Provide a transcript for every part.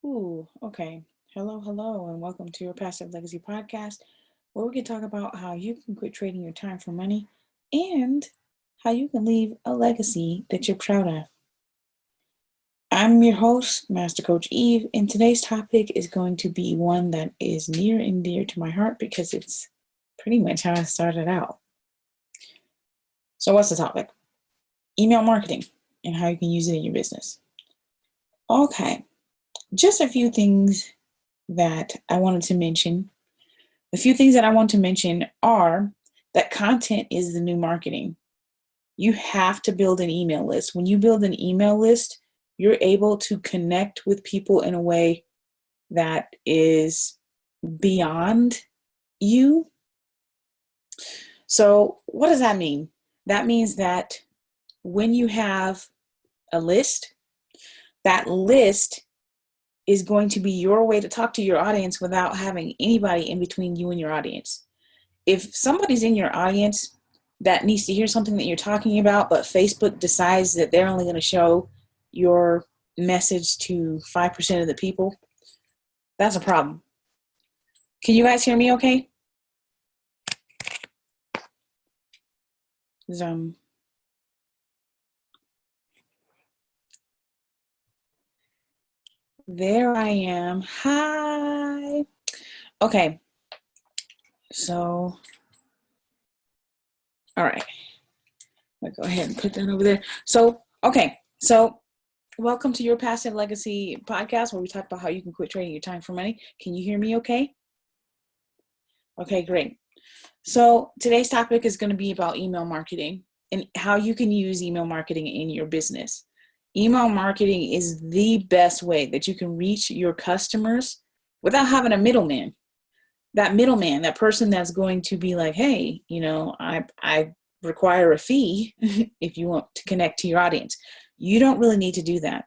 Ooh, okay. Hello, and welcome to your Passive Legacy podcast, where we can talk about how you can quit trading your time for money and how you can leave a legacy that you're proud of. I'm your host, Master Coach Eve, and today's topic is going to be one that is near and dear to my heart because it's pretty much how I started out. So, what's the topic? Email marketing and how you can use it in your business. Okay, just a few things that I wanted to mention. The few things that I want to mention are that content is the new marketing. You have to build an email list. When you build an email list, you're able to connect with people in a way that is beyond you. So, what does that mean? That means that when you have a list, that list is going to be your way to talk to your audience without having anybody in between you and your audience. If somebody's in your audience that needs to hear something that you're talking about, but Facebook decides that they're only going to show your message to 5% of the people, that's a problem. Can you guys hear me okay? There I am. Hi. Okay. So, all right. I'll go ahead and put that over there. So, okay. So, welcome to your Passive Legacy podcast, where we talk about how you can quit trading your time for money. Can you hear me okay? Okay, great. So, today's topic is going to be about email marketing and how you can use email marketing in your business. Email marketing is the best way that you can reach your customers without having a middleman. That person that's going to be like, hey, I require a fee if you want to connect to your audience. You don't really need to do that.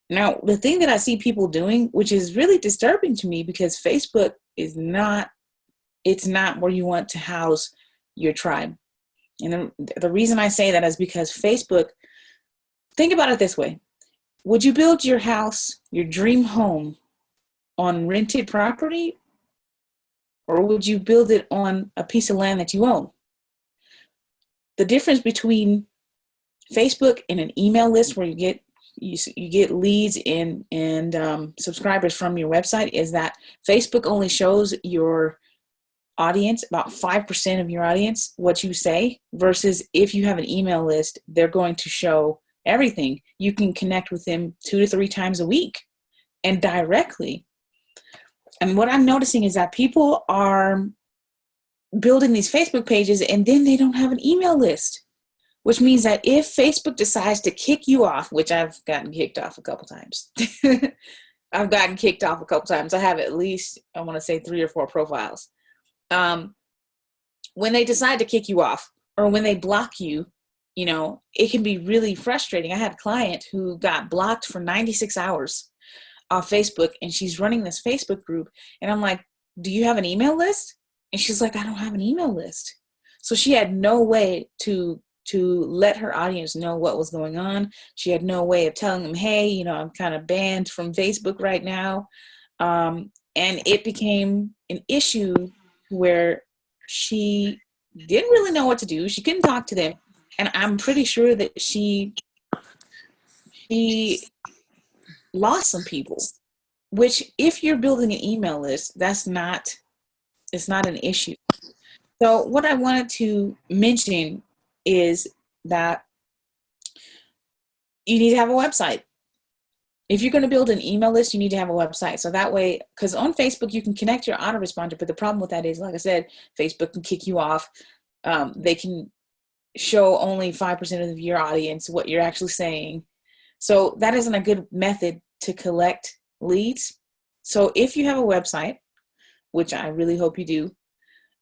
Now, the thing that I see people doing, which is really disturbing to me because Facebook is not where you want to house your tribe. And the reason I say that is because Facebook, think about it this way. Would you build your house, your dream home, on rented property? Or would you build it on a piece of land that you own? The difference between Facebook and an email list where you get leads and subscribers from your website is that Facebook only shows your audience, about 5% of your audience, what you say, versus if you have an email list, they're going to show everything. You can connect with them 2 to 3 times a week and directly. And what I'm noticing is that people are building these Facebook pages and then they don't have an email list, which means that if Facebook decides to kick you off, which I've gotten kicked off a couple times. I have at least, I want to say 3 or 4 profiles. When they decide to kick you off or when they block you, it can be really frustrating. I had a client who got blocked for 96 hours off Facebook, and she's running this Facebook group. And I'm like, do you have an email list? And she's like, I don't have an email list. So she had no way to let her audience know what was going on. She had no way of telling them, hey, I'm kind of banned from Facebook right now. And it became an issue where she didn't really know what to do. She couldn't talk to them. And I'm pretty sure that she lost some people, which if you're building an email list, it's not an issue. So what I wanted to mention is that you need to have a website. If you're going to build an email list, you need to have a website. So that way, because on Facebook, you can connect your autoresponder, but the problem with that is, like I said, Facebook can kick you off. They can show only 5% of your audience what you're actually saying. So that isn't a good method to collect leads. So if you have a website, which I really hope you do,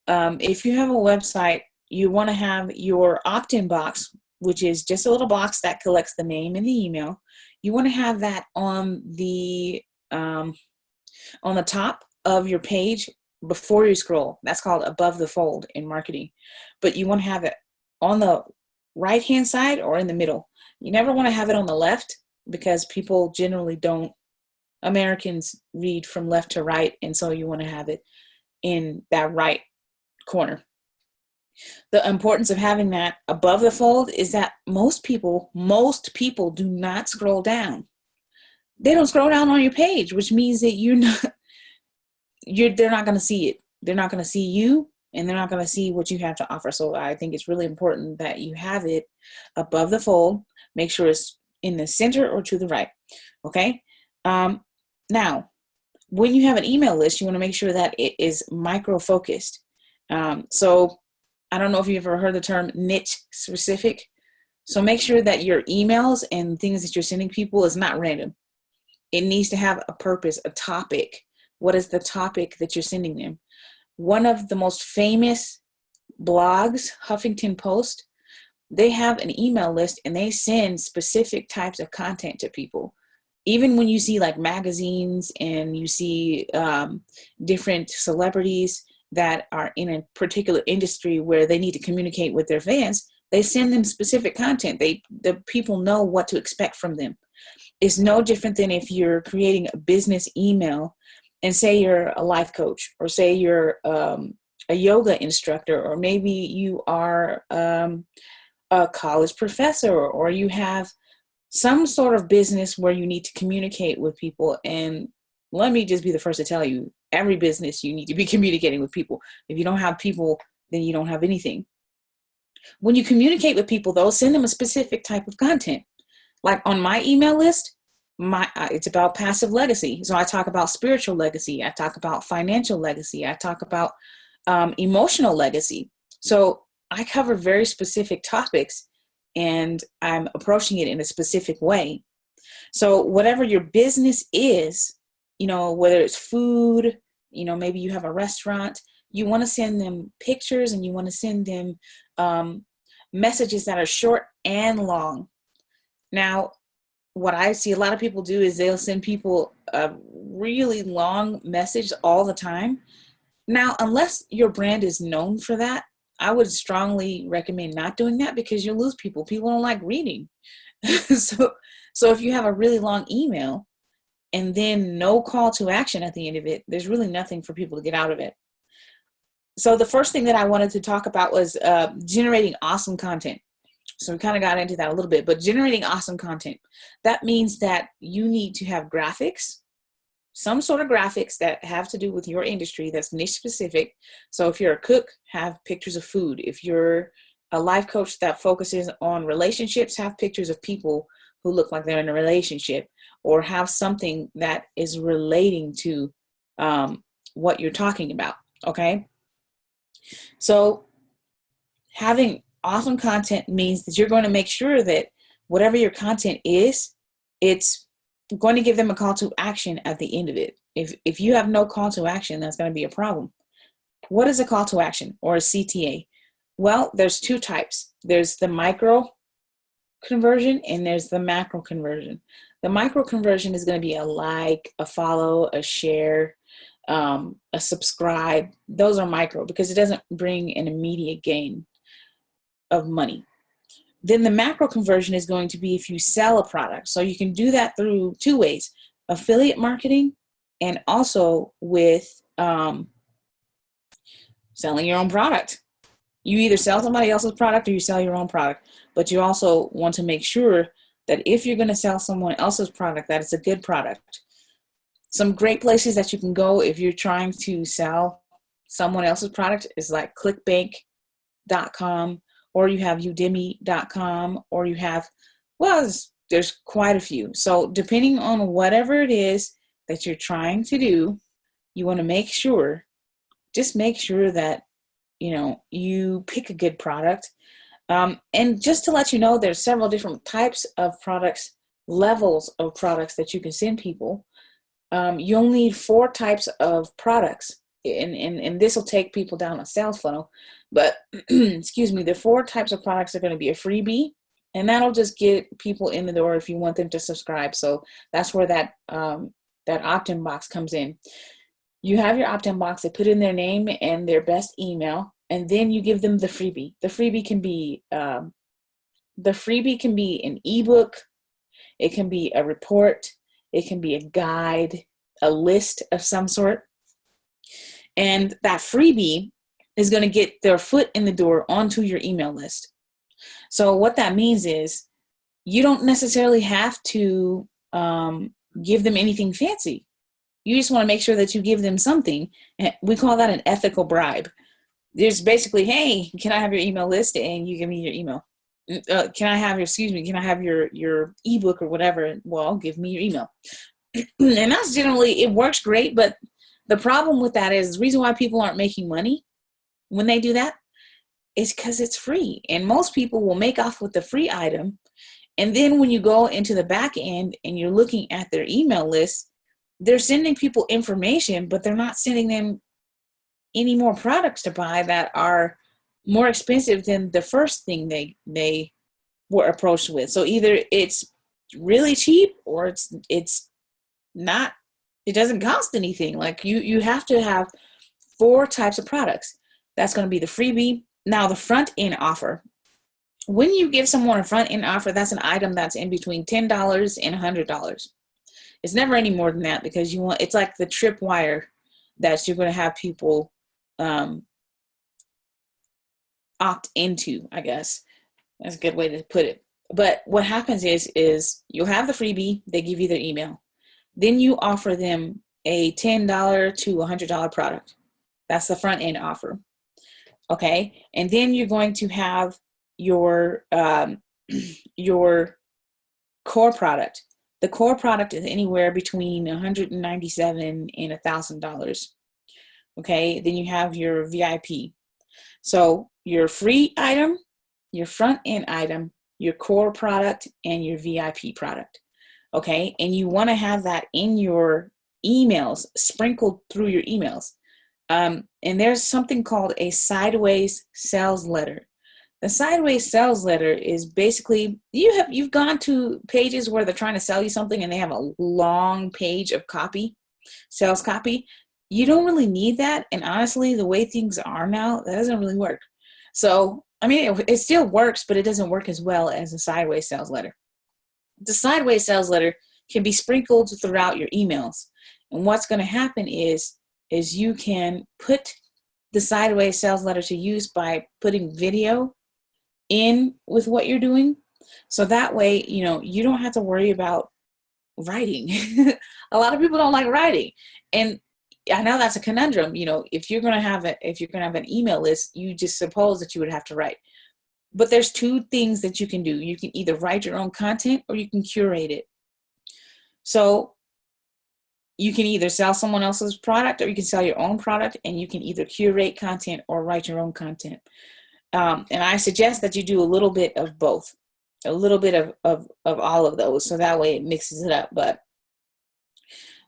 if you have a website, you want to have your opt-in box, which is just a little box that collects the name and the email. You want to have that on the top of your page before you scroll. That's called above the fold in marketing. But you want to have it on the right-hand side or in the middle. You never want to have it on the left because people generally don't Americans read from left to right, and so you want to have it in that right corner. The importance of having that above the fold is that most people do not scroll down. They don't scroll down on your page, which means that they're not going to see it. They're not going to see you, and they're not going to see what you have to offer. So I think it's really important that you have it above the fold. Make sure it's in the center or to the right. Okay. Now, when you have an email list, you want to make sure that it is micro focused. So I don't know if you've ever heard the term niche specific. So make sure that your emails and things that you're sending people is not random. It needs to have a purpose, a topic. What is the topic that you're sending them? One of the most famous blogs, Huffington Post, they have an email list and they send specific types of content to people. Even when you see like magazines and you see different celebrities that are in a particular industry where they need to communicate with their fans, they send them specific content. The people know what to expect from them. It's no different than if you're creating a business email and say you're a life coach, or say you're a yoga instructor, or maybe you are a college professor, or you have some sort of business where you need to communicate with people. And let me just be the first to tell you, every business you need to be communicating with people. If you don't have people, then you don't have anything. When you communicate with people, though, send them a specific type of content. Like on my email list, it's about passive legacy. So I talk about spiritual legacy. I talk about financial legacy. I talk about emotional legacy. So I cover very specific topics, and I'm approaching it in a specific way. So whatever your business is, whether it's food, maybe you have a restaurant, you want to send them pictures, and you want to send them messages that are short and long. Now, what I see a lot of people do is they'll send people a really long message all the time. Now, unless your brand is known for that, I would strongly recommend not doing that, because you'll lose people. People don't like reading. So if you have a really long email and then no call to action at the end of it, there's really nothing for people to get out of it. So the first thing that I wanted to talk about was generating awesome content. So we kind of got into that a little bit, but generating awesome content. That means that you need to have graphics, some sort of graphics that have to do with your industry that's niche specific. So if you're a cook, have pictures of food. If you're a life coach that focuses on relationships, have pictures of people who look like they're in a relationship, or have something that is relating to what you're talking about. Okay. So having awesome content means that you're going to make sure that whatever your content is, it's going to give them a call to action at the end of it. If you have no call to action, that's going to be a problem. What is a call to action, or a CTA? Well, there's two types. There's the micro conversion and there's the macro conversion. The micro conversion is going to be a like, a follow, a share, a subscribe. Those are micro because it doesn't bring an immediate gain of money. Then the macro conversion is going to be if you sell a product. So you can do that through two ways: affiliate marketing, and also with selling your own product. You either sell somebody else's product or you sell your own product, but you also want to make sure that if you're going to sell someone else's product, that it's a good product. Some great places that you can go if you're trying to sell someone else's product is like clickbank.com, or you have udemy.com, or you have, there's quite a few. So depending on whatever it is that you're trying to do, you want to make sure that, you pick a good product. And just to let you know, there's several different types of products, levels of products that you can send people. You'll need 4 types of products, and this will take people down a sales funnel. But excuse me, the 4 types of products are going to be a freebie, and that'll just get people in the door if you want them to subscribe. So that's where that opt-in box comes in. You have your opt-in box, they put in their name and their best email, and then you give them the freebie. The freebie can be an ebook, it can be a report, It can be a guide, a list of some sort. And that freebie is going to get their foot in the door onto your email list. So what that means is you don't necessarily have to give them anything fancy. You just want to make sure that you give them something. And we call that an ethical bribe. There's basically, hey, can I have your email list? And you give me your email. Can I have your ebook or whatever? Well, give me your email. And that's generally, it works great. But the problem with that is the reason why people aren't making money when they do that is because it's free. And most people will make off with the free item. And then when you go into the back end and you're looking at their email list, they're sending people information, but they're not sending them any more products to buy that are more expensive than the first thing they were approached with. So either it's really cheap or it's not, it doesn't cost anything. Like you have to have 4 types of products. That's going to be the freebie. Now the front end offer. When you give someone a front end offer, that's an item that's in between $10 and $100. It's never any more than that because it's like the tripwire that you're going to have people opt into, I guess. That's a good way to put it. But what happens is you'll have the freebie, they give you their email. Then you offer them a $10 to $100 product. That's the front end offer. Okay. And then you're going to have your core product. The core product is anywhere between $197 and $1,000. Okay. Then you have your VIP. So your free item, your front end item, your core product, and your VIP product. Okay. And you want to have that in your emails, sprinkled through your emails. And there's something called a sideways sales letter. The sideways sales letter is basically, you've gone to pages where they're trying to sell you something and they have a long page of copy, sales copy. You don't really need that. And honestly, the way things are now, that doesn't really work. So, I mean, it still works, but it doesn't work as well as a sideways sales letter. The sideways sales letter can be sprinkled throughout your emails. And what's going to happen is you can put the sideways sales letter to use by putting video in with what you're doing. So that way, you don't have to worry about writing. A lot of people don't like writing. And I know that's a conundrum. If you're going to have an email list, you just suppose that you would have to write. But there's 2 things that you can do. You can either write your own content or you can curate it. So you can either sell someone else's product or you can sell your own product, and you can either curate content or write your own content. And I suggest that you do a little bit of both, a little bit of all of those. So that way it mixes it up. But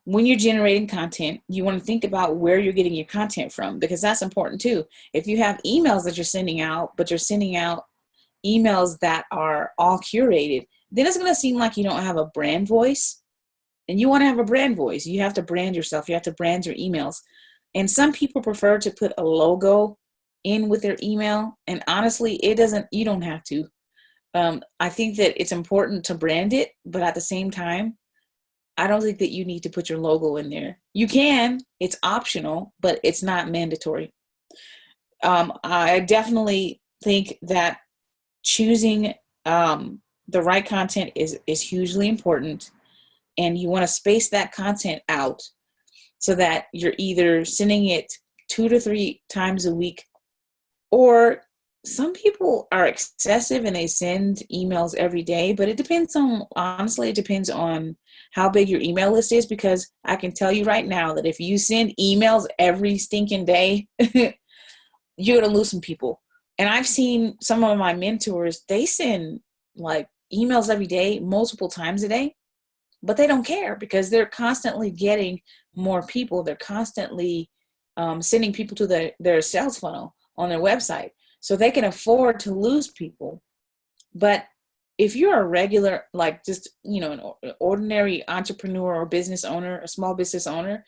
when you're generating content, you want to think about where you're getting your content from, because that's important too. If you have emails that you're sending out, but you're sending out emails that are all curated, then it's going to seem like you don't have a brand voice. And you want to have a brand voice. You have to brand yourself. You have to brand your emails. And some people prefer to put a logo in with their email. And honestly, you don't have to. I think that it's important to brand it, but at the same time, I don't think that you need to put your logo in there. You can, it's optional, but it's not mandatory. I definitely think that choosing the right content is hugely important. And you want to space that content out so that you're either sending it 2 to 3 times a week, or some people are excessive and they send emails every day, but it depends on how big your email list is, because I can tell you right now that if you send emails every stinking day, you're going to lose some people. And I've seen some of my mentors, they send like emails every day, multiple times a day. But they don't care because they're constantly getting more people. They're constantly sending people to their sales funnel on their website. So they can afford to lose people. But if you're a regular, like just, an ordinary entrepreneur or business owner, a small business owner,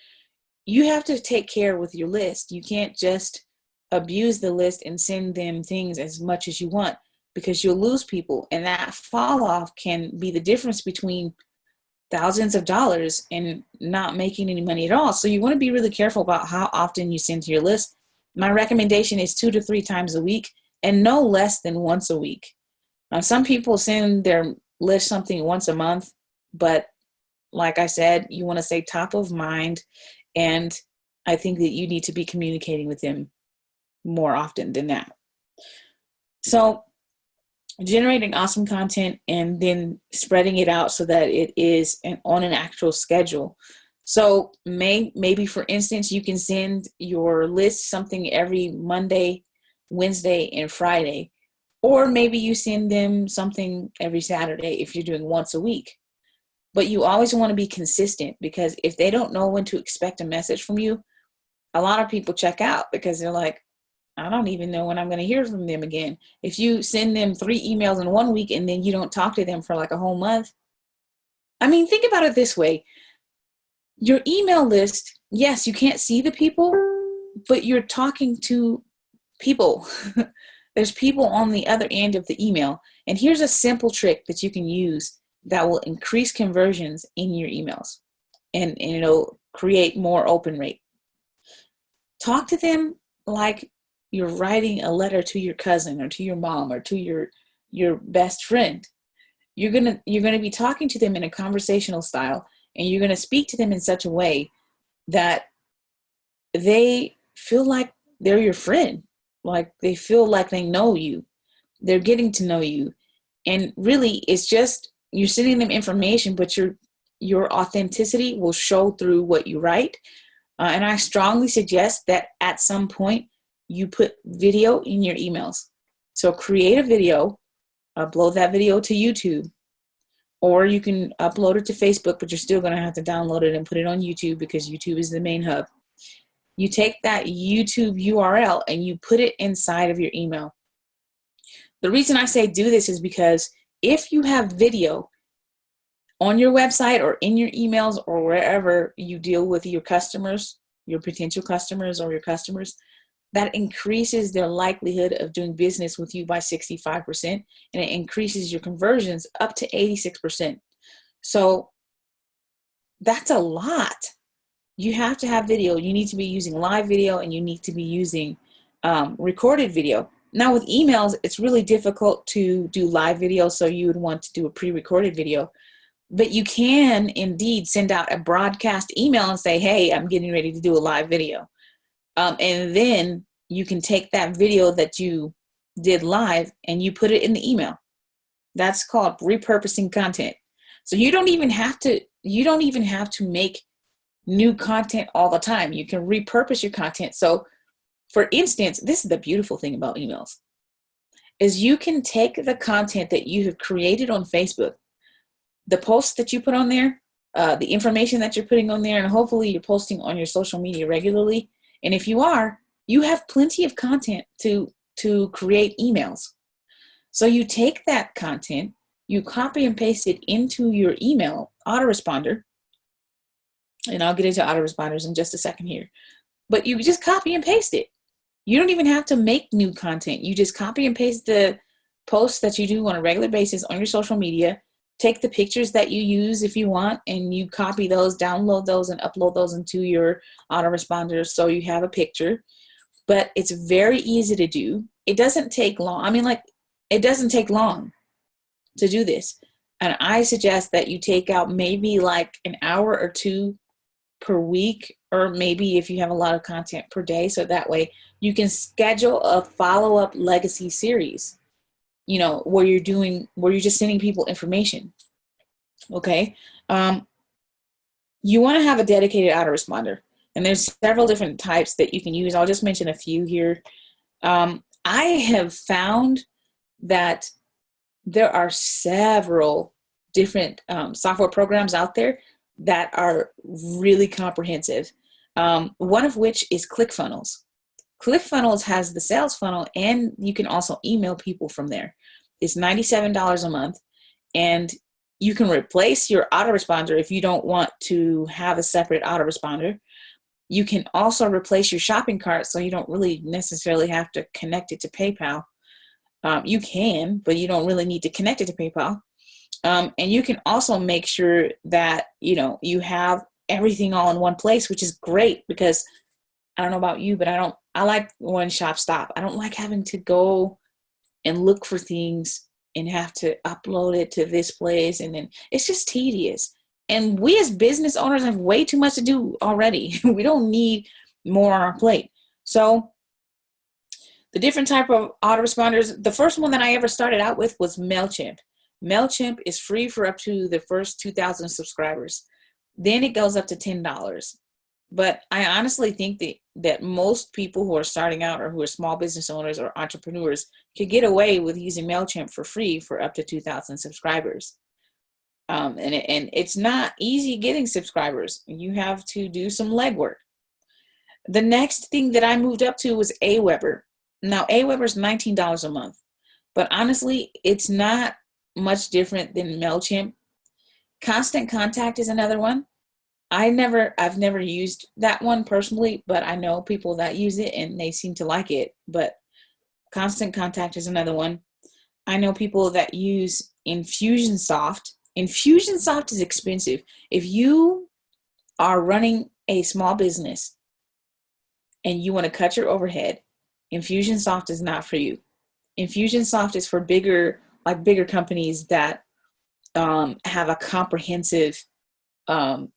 you have to take care with your list. You can't just abuse the list and send them things as much as you want, because you'll lose people. And that fall off can be the difference between thousands of dollars and not making any money at all. So you want to be really careful about how often you send to your list. My recommendation is 2 to 3 times a week and no less than once a week. Some people send their list something once a month, but like I said, you want to stay top of mind, and I think that you need to be communicating with them more often than that. So generating awesome content and then spreading it out so that it is on an actual schedule. So maybe for instance, you can send your list something every Monday, Wednesday, and Friday, or maybe you send them something every Saturday if you're doing once a week. But you always want to be consistent, because if they don't know when to expect a message from you, a lot of people check out because they're like, I don't even know when I'm going to hear from them again. If you send them 3 emails in 1 week and then you don't talk to them for like a whole month. I mean, think about it this way. Your email list, yes, you can't see the people, but you're talking to people. There's people on the other end of the email. And here's a simple trick that you can use that will increase conversions in your emails and it'll create more open rate. Talk to them like you're writing a letter to your cousin or to your mom or to your best friend. You're gonna be talking to them in a conversational style, and you're gonna speak to them in such a way that they feel like they're your friend, like they feel like they know you. They're getting to know you, and really, it's just you're sending them information, but your authenticity will show through what you write. And I strongly suggest that at some point you put video in your emails. So create a video, upload that video to YouTube, or you can upload it to Facebook, but you're still going to have to download it and put it on YouTube because YouTube is the main hub. You take that YouTube URL and you put it inside of your email. The reason I say do this is because if you have video on your website or in your emails or wherever you deal with your customers, your potential customers or your customers, that increases their likelihood of doing business with you by 65%, and it increases your conversions up to 86%. So that's a lot. You have to have video. You need to be using live video, and you need to be using recorded video. Now with emails, it's really difficult to do live video, so you would want to do a pre-recorded video. But you can indeed send out a broadcast email and say, hey, I'm getting ready to do a live video. And then you can take that video that you did live and you put it in the email. That's called repurposing content. So you don't even have to make new content all the time. You can repurpose your content. So for instance, this is the beautiful thing about emails, is you can take the content that you have created on Facebook, the posts that you put on there, the information that you're putting on there, and hopefully you're posting on your social media regularly. And if you are, you have plenty of content to create emails. So you take that content, you copy and paste it into your email autoresponder, and I'll get into autoresponders in just a second here. But you just copy and paste it. You don't even have to make new content. You just copy and paste the posts that you do on a regular basis on your social media. Take the pictures that you use if you want, and you copy those, download those, and upload those into your autoresponders so you have a picture. But it's very easy to do. It doesn't take long. I mean, like, it doesn't take long to do this. And I suggest that you take out maybe like an hour or 2 per week, or maybe if you have a lot of content per day, so that way you can schedule a follow-up legacy series, where you're just sending people information. Okay. You want to have a dedicated autoresponder, and there's several different types that you can use. I'll just mention a few here. I have found that there are several different software programs out there that are really comprehensive. One of which is ClickFunnels. ClickFunnels has the sales funnel, and you can also email people from there. It's $97 a month, and you can replace your autoresponder if you don't want to have a separate autoresponder. You can also replace your shopping cart, so you don't really necessarily have to connect it to PayPal. You can, but you don't really need to connect it to PayPal. And you can also make sure that, you have everything all in one place, which is great because I don't know about you, but I like one shop stop. I don't like having to go and look for things and have to upload it to this place. And then it's just tedious. And we as business owners have way too much to do already. We don't need more on our plate. So the different type of autoresponders, the first one that I ever started out with was MailChimp. MailChimp is free for up to the first 2,000 subscribers. Then it goes up to $10. But I honestly think that most people who are starting out or who are small business owners or entrepreneurs could get away with using MailChimp for free for up to 2,000 subscribers. And it's not easy getting subscribers. You have to do some legwork. The next thing that I moved up to was Aweber. Now, Aweber is $19 a month. But honestly, it's not much different than MailChimp. Constant Contact is another one. I've never used that one personally, but I know people that use it and they seem to like it. But Constant Contact is another one. I know people that use Infusionsoft. Infusionsoft is expensive. If you are running a small business and you want to cut your overhead, Infusionsoft is not for you. Infusionsoft is for bigger companies that have a comprehensive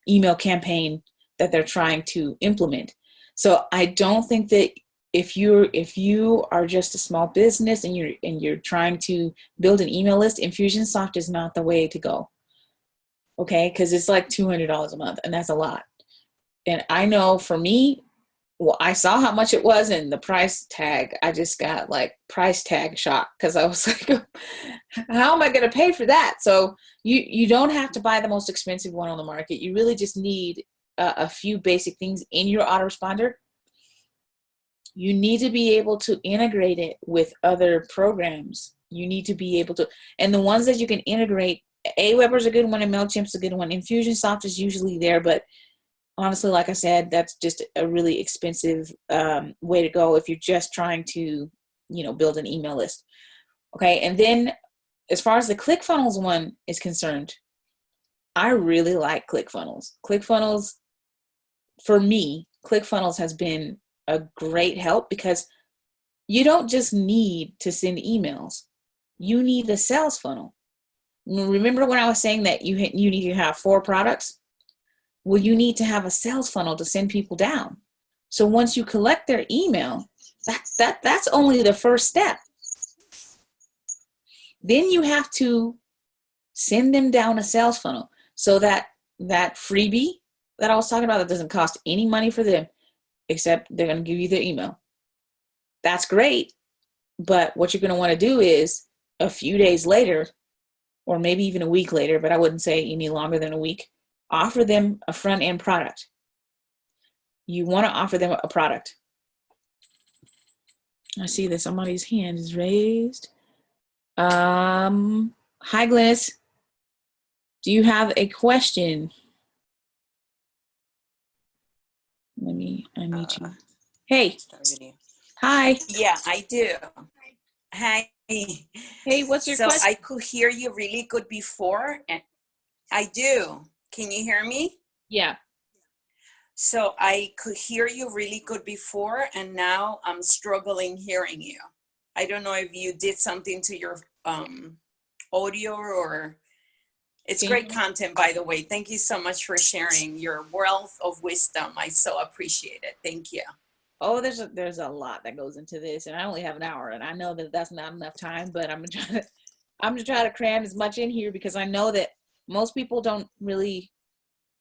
email campaign that they're trying to implement. So I don't think that if you are just a small business and you're trying to build an email list, Infusionsoft is not the way to go. Okay, because it's like $200 a month, and that's a lot. And I know for me, well, I saw how much it was and the price tag. I just got like price tag shock because I was like, how am I going to pay for that? So you don't have to buy the most expensive one on the market. You really just need a few basic things in your autoresponder. You need to be able to integrate it with other programs. You need to be able to, and the ones that you can integrate, Aweber's a good one and MailChimp's a good one. Infusionsoft is usually there, but honestly, like I said, that's just a really expensive way to go if you're just trying to, build an email list. Okay, and then as far as the ClickFunnels one is concerned, I really like ClickFunnels. ClickFunnels, for me, ClickFunnels has been a great help because you don't just need to send emails. You need a sales funnel. Remember when I was saying that you need to have 4 products? Well, you need to have a sales funnel to send people down. So once you collect their email, that's only the first step. Then you have to send them down a sales funnel so that freebie that I was talking about, that doesn't cost any money for them, except they're going to give you their email. That's great. But what you're going to want to do is a few days later, or maybe even a week later, but I wouldn't say any longer than a week, offer them a front end product. You want to offer them a product. I see that somebody's hand is raised. Hi, Glennis. Do you have a question? I need you. Hey. Hi. Yeah, I do. Hi. Hey, what's your question? So I could hear you really good before, and I do. Can you hear me? Yeah. So I could hear you really good before, and now I'm struggling hearing you. I don't know if you did something to your audio or... It's great content, by the way. Thank you so much for sharing your wealth of wisdom. I so appreciate it. Thank you. Oh, there's a lot that goes into this, and I only have an hour, and I know that that's not enough time, but I'm gonna try to cram as much in here because I know that most people don't really,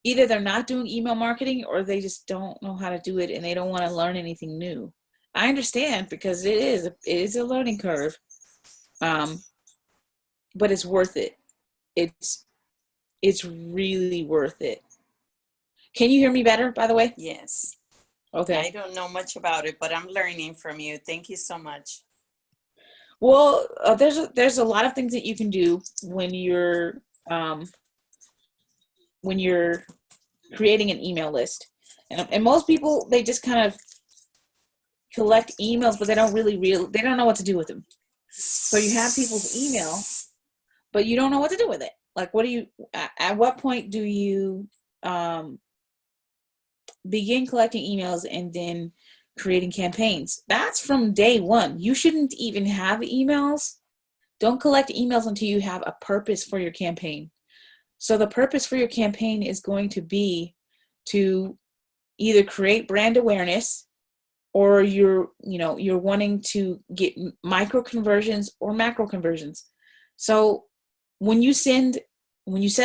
either they're not doing email marketing or they just don't know how to do it and they don't want to learn anything new. I understand because it is a learning curve, but it's worth it. It's really worth it. Can you hear me better, by the way? Yes. Okay. I don't know much about it, but I'm learning from you. Thank you so much. Well, there's a lot of things that you can do when you're creating an email list, and most people, they just kind of collect emails, but they don't know what to do with them. So you have people's email, but you don't know what to do with it. like, what do you, at what point do you begin collecting emails and then creating campaigns? That's from day one. You shouldn't even have emails. Don't collect emails until you have a purpose for your campaign. So the purpose for your campaign is going to be to either create brand awareness, or you're wanting to get micro conversions or macro conversions. So when you set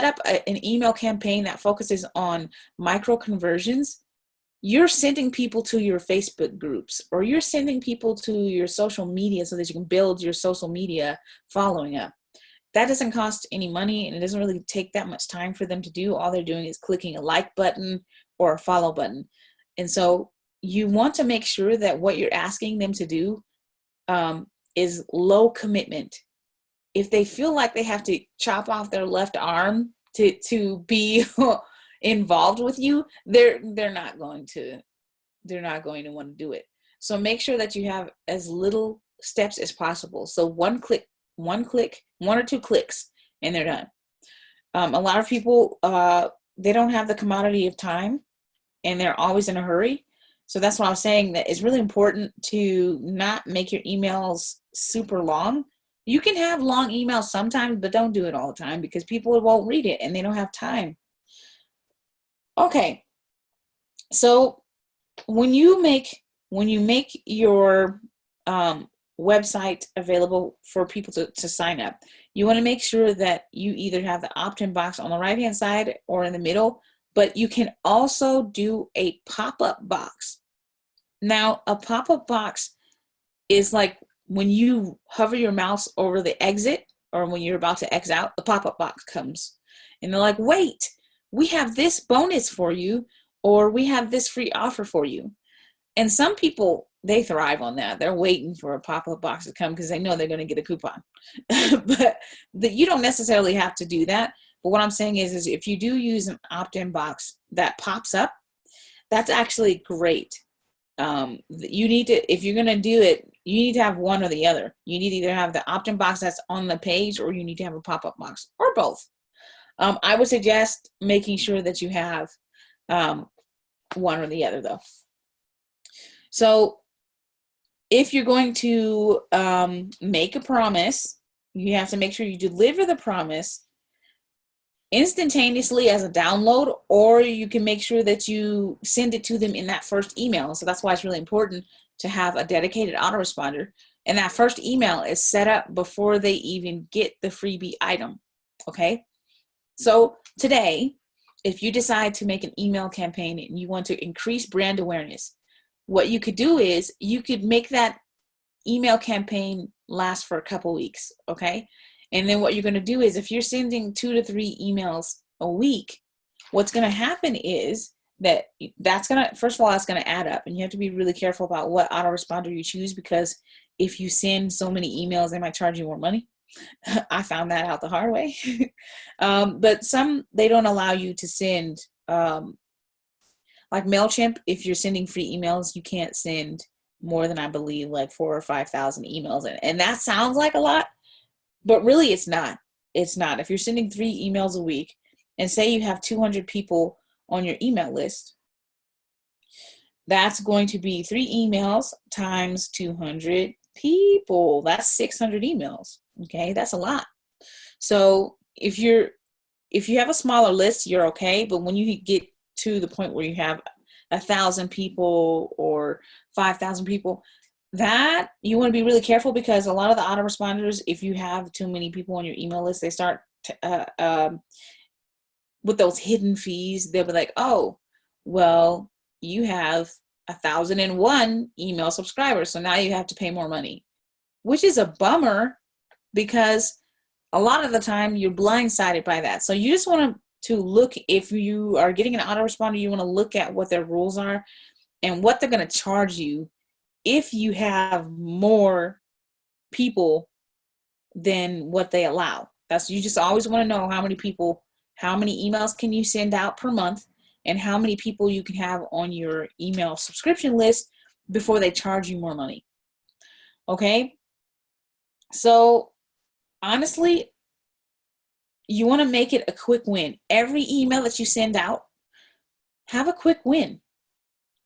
up an email campaign that focuses on micro conversions, you're sending people to your Facebook groups, or you're sending people to your social media so that you can build your social media following up. That doesn't cost any money, and it doesn't really take that much time for them to do. All they're doing is clicking a like button or a follow button. And so you want to make sure that what you're asking them to do is low commitment. If they feel like they have to chop off their left arm to be involved with you, they're not going to want to do it. So make sure that you have as little steps as possible. So one or two clicks, and they're done. A lot of people, they don't have the commodity of time, and they're always in a hurry. So that's what I was saying, that it's really important to not make your emails super long. You can have long emails sometimes, but don't do it all the time, because people won't read it and they don't have time. Okay. So when you make your website available for people to sign up, you want to make sure that you either have the opt-in box on the right hand side or in the middle, but you can also do a pop-up box. Now, a pop-up box is like when you hover your mouse over the exit, or when you're about to exit out, the pop-up box comes and they're like, wait, we have this bonus for you, or we have this free offer for you. And some people, they thrive on that. They're waiting for a pop-up box to come because they know they're going to get a coupon. But you don't necessarily have to do that. But what I'm saying is if you do use an opt-in box that pops up, that's actually great. You need to, if you're going to do it, you need to have one or the other. You need to either have the opt-in box that's on the page, or you need to have a pop-up box, or both. I would suggest making sure that you have one or the other, though. So if you're going to make a promise, you have to make sure you deliver the promise instantaneously as a download, or you can make sure that you send it to them in that first email. So that's why it's really important to have a dedicated autoresponder. And that first email is set up before they even get the freebie item. Okay. So today, if you decide to make an email campaign and you want to increase brand awareness, what you could do is you could make that email campaign last for a couple weeks. Okay. And then what you're going to do is, if you're sending 2 to 3 emails a week, what's going to happen is that's going to, first of all, it's going to add up, and you have to be really careful about what autoresponder you choose, because if you send so many emails, they might charge you more money. I found that out the hard way. But some, they don't allow you to send, like MailChimp, if you're sending free emails, you can't send more than, I believe, like 4,000 or 5,000 emails. And that sounds like a lot, but really it's not. It's not. If you're sending 3 emails a week, and say you have 200 people on your email list, that's going to be 3 emails times 200 people. That's 600 emails. Okay, that's a lot. So if you have a smaller list, you're okay. But when you get to the point where you have 1,000 people or 5,000 people, that you want to be really careful, because a lot of the autoresponders, if you have too many people on your email list, they start with those hidden fees. They'll be like, oh, well, you have 1,001 email subscribers, so now you have to pay more money, which is a bummer, because a lot of the time you're blindsided by that. So you just want to look, if you are getting an autoresponder, you want to look at what their rules are and what they're going to charge you if you have more people than what they allow. You just always want to know how many people, how many emails can you send out per month, and how many people you can have on your email subscription list before they charge you more money. Okay. So honestly, You want to make it a quick win. Every email that you send out, have a quick win.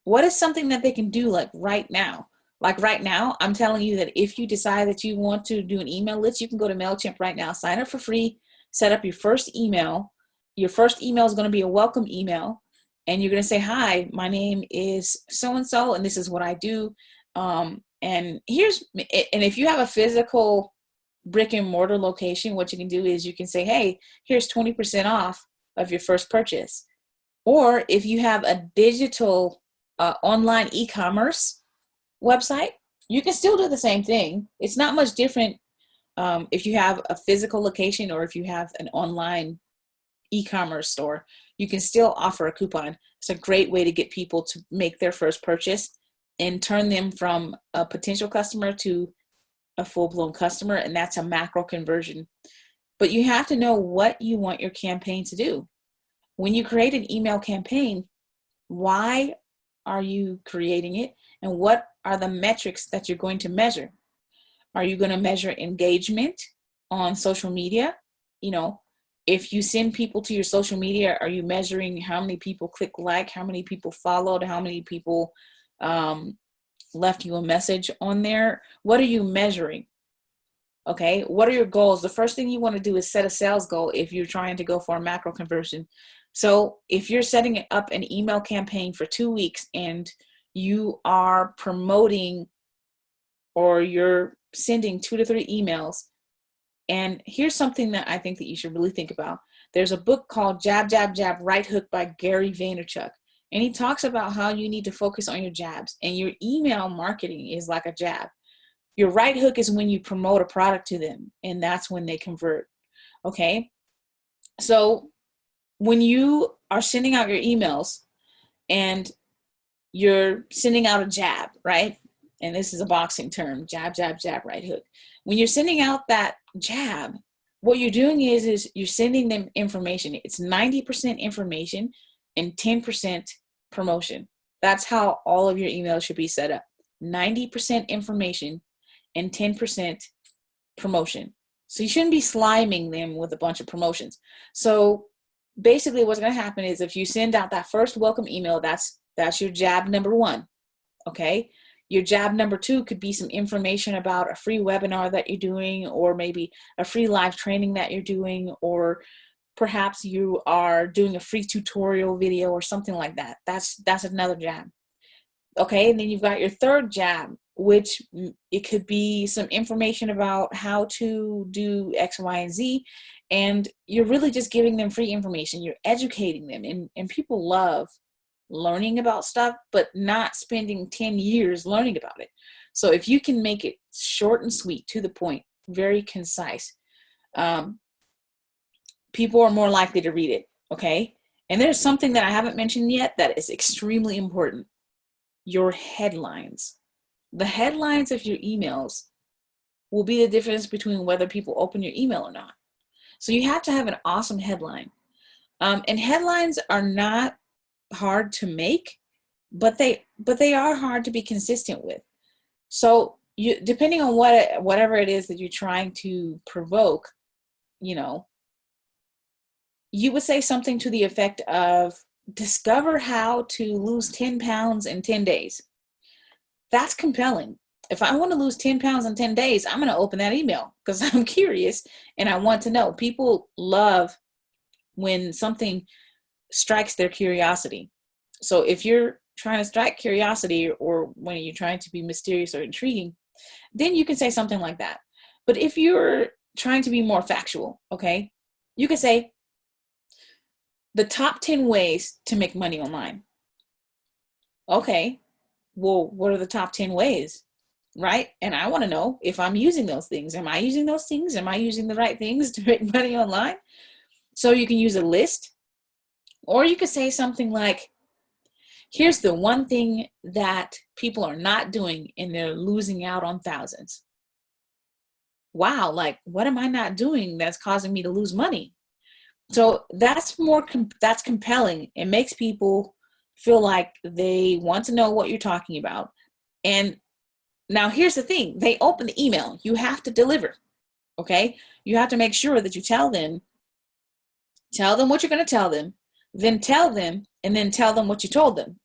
What is something that they can do like right now? Like right now, I'm telling you that if you decide that you want to do an email list, you can go to MailChimp right now, sign up for free, set up your first email. Your first email is going to be a welcome email. And you're going to say, hi, my name is so-and-so, and this is what I do. And if you have a physical brick and mortar location, what you can do is you can say, hey, here's 20% off of your first purchase. Or if you have a digital online e-commerce website, you can still do the same thing. It's not much different if you have a physical location or if you have an online e-commerce store. You can still offer a coupon. It's a great way to get people to make their first purchase and turn them from a potential customer to a full-blown customer, and that's a macro conversion. But you have to know what you want your campaign to do. When you create an email campaign, why are you creating it, and what are the metrics that you're going to measure? Are you going to measure engagement on social media? If you send people to your social media, are you measuring how many people click like, how many people followed, how many people left you a message on there? What are you measuring? Okay, what are your goals? The first thing you want to do is set a sales goal if you're trying to go for a macro conversion. So if you're setting up an email campaign for 2 weeks and you are promoting or you're sending 2 to 3 emails, and here's something that I think that you should really think about. There's a book called Jab, Jab, Jab, Right Hook by Gary Vaynerchuk. And he talks about how you need to focus on your jabs, and your email marketing is like a jab. Your right hook is when you promote a product to them, and that's when they convert. Okay. So when you are sending out your emails and you're sending out a jab, right? And this is a boxing term, jab, jab, jab, right hook. When you're sending out that jab, what you're doing is you're sending them information. It's 90% information and 10% promotion. That's how all of your emails should be set up. 90% information and 10% promotion. So you shouldn't be sliming them with a bunch of promotions. So basically what's going to happen is if you send out that first welcome email, that's your jab number 1. Okay. Your jab number 2 could be some information about a free webinar that you're doing, or maybe a free live training that you're doing, or perhaps you are doing a free tutorial video or something like that. That's another jab. Okay. And then you've got your third jab, which it could be some information about how to do X, Y, and Z. And you're really just giving them free information. You're educating them. And people love learning about stuff, but not spending 10 years learning about it. So if you can make it short and sweet, to the point, very concise, people are more likely to read it. Okay. And there's something that I haven't mentioned yet that is extremely important. Your headlines. The headlines of your emails will be the difference between whether people open your email or not. So you have to have an awesome headline. And headlines are not hard to make, but they are hard to be consistent with. So depending on whatever it is that you're trying to provoke, you would say something to the effect of, discover how to lose 10 pounds in 10 days. That's compelling. If I want to lose 10 pounds in 10 days, I'm going to open that email because I'm curious and I want to know. People love when something strikes their curiosity. So if you're trying to strike curiosity, or when you're trying to be mysterious or intriguing, then you can say something like that. But if you're trying to be more factual, okay, you can say the top 10 ways to make money online. Okay, well, what are the top 10 ways, right? And I want to know if I'm using those things. Am I using those things? Am I using the right things to make money online? So you can use a list, or you could say something like, here's the one thing that people are not doing and they're losing out on thousands. Wow, like what am I not doing that's causing me to lose money? So that's that's compelling. It makes people feel like they want to know what you're talking about. And now here's the thing, they open the email, you have to deliver. Okay. You have to make sure that you tell them Tell them what you're going to tell them, then tell them, and then tell them what you told them.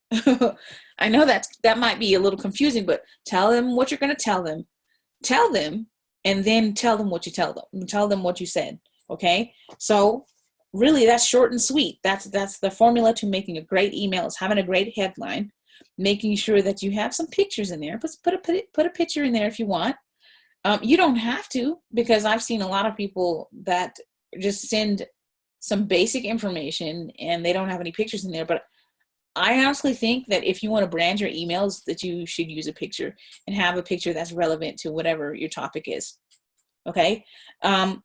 I know that might be a little confusing, but tell them what you're going to tell them, and then tell them what you tell them what you said. Okay. So really that's short and sweet. That's the formula to making a great email, is having a great headline, making sure that you have some pictures in there. Put a picture in there if you want. You don't have to, because I've seen a lot of people that just send some basic information and they don't have any pictures in there. But I honestly think that if you want to brand your emails, that you should use a picture and have a picture that's relevant to whatever your topic is. Okay. Now,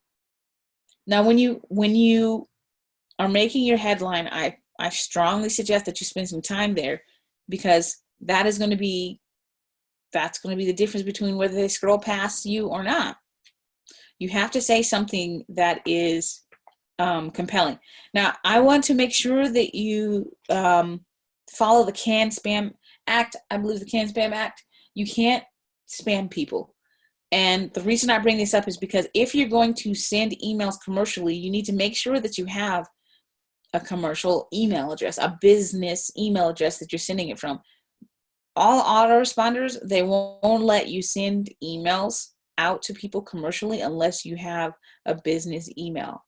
when you are making your headline, I strongly suggest that you spend some time there, because that's going to be the difference between whether they scroll past you or not. You have to say something that is compelling. Now, I want to make sure that you follow the Can-Spam Act. I believe the Can-Spam Act. You can't spam people. And the reason I bring this up is because if you're going to send emails commercially, you need to make sure that you have a commercial email address, a business email address that you're sending it from. All autoresponders, they won't let you send emails out to people commercially unless you have a business email.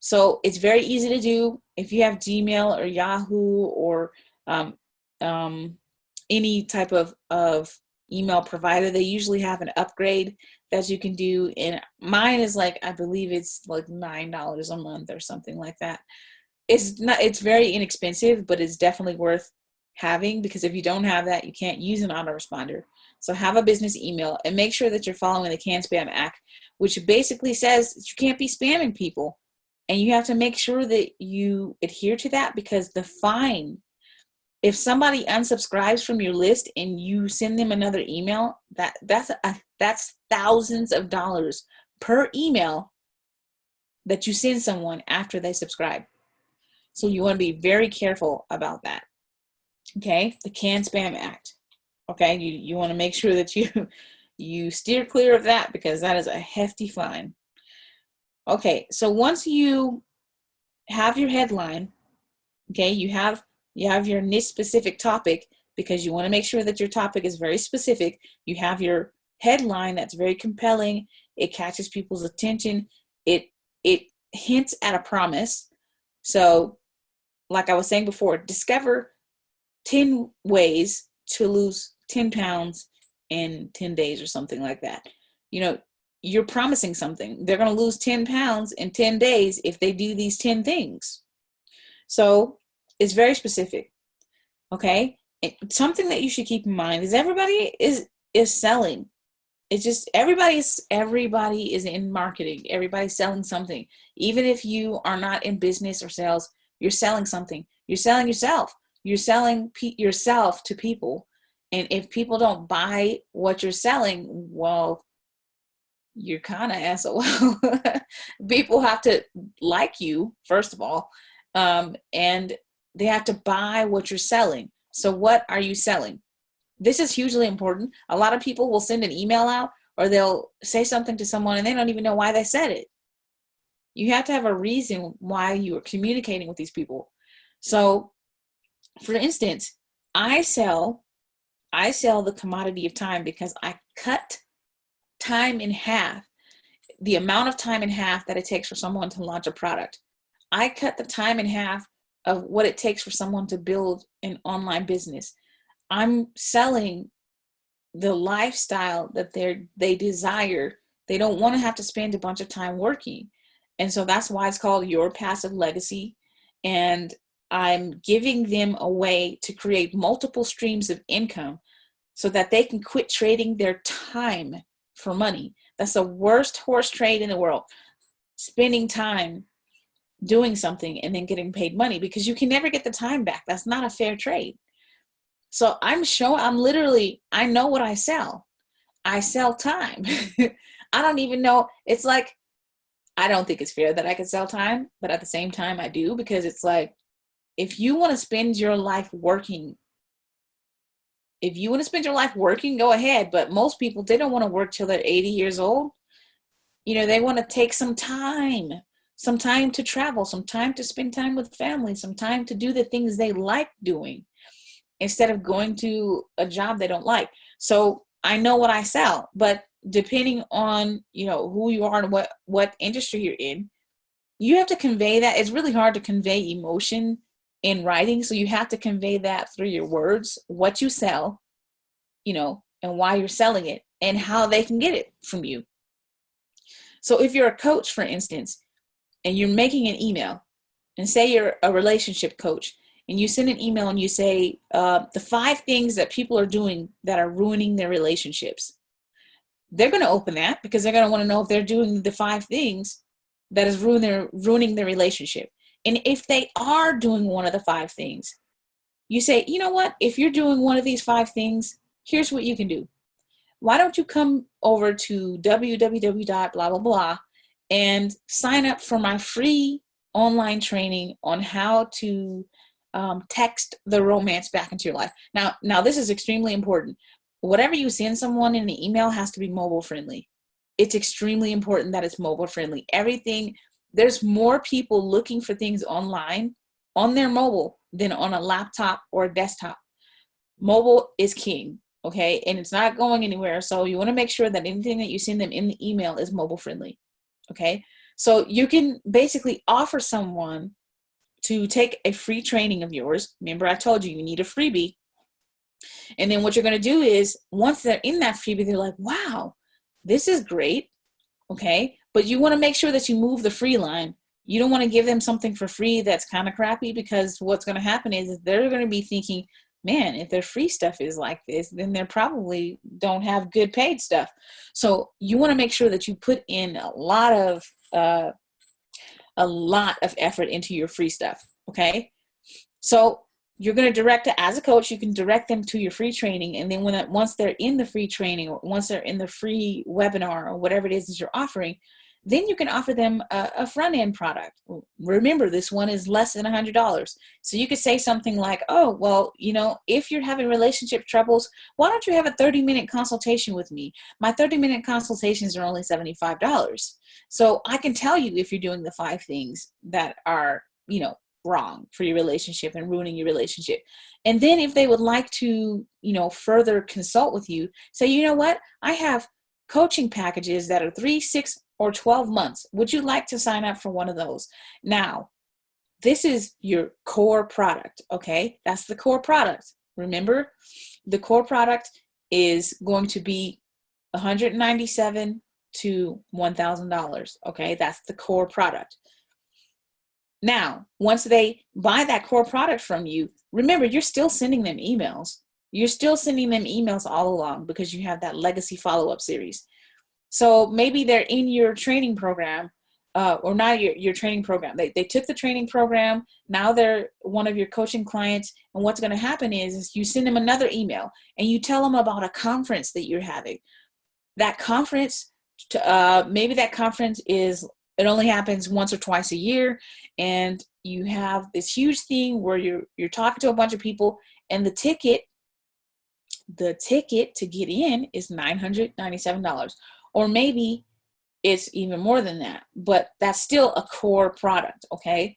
So it's very easy to do. If you have Gmail or Yahoo or any type of email provider, they usually have an upgrade that you can do. And mine is like, I believe it's like $9 a month or something like that. It's very inexpensive, but it's definitely worth having, because if you don't have that, you can't use an autoresponder. So have a business email and make sure that you're following the Can-Spam Act, which basically says that you can't be spamming people. And you have to make sure that you adhere to that, because the fine, if somebody unsubscribes from your list and you send them another email, that's thousands of dollars per email that you send someone after they subscribe. So you want to be very careful about that. Okay, the Can-Spam Act. Okay, you want to make sure that you steer clear of that, because that is a hefty fine. Okay, so once you have your headline, okay, you have your niche specific topic, because you want to make sure that your topic is very specific. You have your headline that's very compelling. It catches people's attention. It hints at a promise. So, like I was saying before, discover 10 ways to lose 10 pounds in 10 days or something like that. You're promising something. They're going to lose 10 pounds in 10 days if they do these 10 things. So it's very specific. Okay. And something that you should keep in mind is everybody is selling. It's just everybody is in marketing. Everybody's selling something. Even if you are not in business or sales, you're selling something. You're selling yourself. You're selling yourself to people. And if people don't buy what you're selling, well, you're kind of SOL. People have to like you, first of all, and they have to buy what you're selling. So what are you selling? This is hugely important. A lot of people will send an email out, or they'll say something to someone and they don't even know why they said it. You have to have a reason why you are communicating with these people. So, for instance, I sell the commodity of time, because I cut time in half, the amount of time in half that it takes for someone to launch a product. I cut the time in half of what it takes for someone to build an online business. I'm selling the lifestyle that they desire. They don't want to have to spend a bunch of time working. And so that's why it's called Your Passive Legacy. And I'm giving them a way to create multiple streams of income so that they can quit trading their time for money. That's the worst horse trade in the world. Spending time doing something and then getting paid money, because you can never get the time back. That's not a fair trade. So I know what I sell. I sell time. I don't even know. It's like, I don't think it's fair that I can sell time, but at the same time I do, because it's like, if you want to spend your life working, go ahead. But most people, they don't want to work till they're 80 years old. They want to take some time some time to travel, some time to spend time with family, some time to do the things they like doing instead of going to a job they don't like. So I know what I sell, but depending on, who you are and what industry you're in, you have to convey that. It's really hard to convey emotion in writing. So you have to convey that through your words, what you sell, and why you're selling it and how they can get it from you. So if you're a coach, for instance, and you're making an email, and say you're a relationship coach, and you send an email and you say the 5 things that people are doing that are ruining their relationships. They're going to open that because they're going to want to know if they're doing the 5 things that is ruining their relationship. And if they are doing one of the 5 things, you say, you know what, if you're doing one of these 5 things, here's what you can do. Why don't you come over to www.blah, blah, blah, and sign up for my free online training on how to text the romance back into your life. Now, this is extremely important. Whatever you send someone in the email has to be mobile friendly. It's extremely important that it's mobile friendly. There's more people looking for things online on their mobile than on a laptop or a desktop. Mobile is king. Okay, and it's not going anywhere. So you want to make sure that anything that you send them in the email is mobile friendly. Okay, so you can basically offer someone to take a free training of yours. Remember, I told you need a freebie. And then what you're going to do is once they're in that freebie, they're like, wow, this is great. Okay, but you want to make sure that you move the free line. You don't want to give them something for free that's kind of crappy, because what's going to happen is they're going to be thinking, man, if their free stuff is like this, then they probably don't have good paid stuff. So you want to make sure that you put in a lot of effort into your free stuff. Okay. So you're going to direct it as a coach. You can direct them to your free training. And then once they're in the free training, or once they're in the free webinar or whatever it is that you're offering, then you can offer them a front end product. Remember, this one is less than $100. So you could say something like, oh, well, if you're having relationship troubles, why don't you have a 30-minute consultation with me? My 30-minute consultations are only $75. So I can tell you if you're doing the 5 things that are, wrong for your relationship and ruining your relationship. And then if they would like to, further consult with you, say, you know what, I have coaching packages that are 3, 6, or 12 months. Would you like to sign up for one of those? Now, this is your core product, okay? That's the core product. Remember, the core product is going to be $197 to $1,000, okay? That's the core product. Now, once they buy that core product from you, remember, you're still sending them emails. You're still sending them emails all along because you have that legacy follow-up series. So maybe they're in your training program, or not your training program. They took the training program. Now they're one of your coaching clients. And what's going to happen is you send them another email and you tell them about a conference that you're having. That conference, maybe that conference it only happens once or twice a year. And you have this huge thing where you're talking to a bunch of people, and the ticket to get in is $997. Or maybe it's even more than that, but that's still a core product, okay?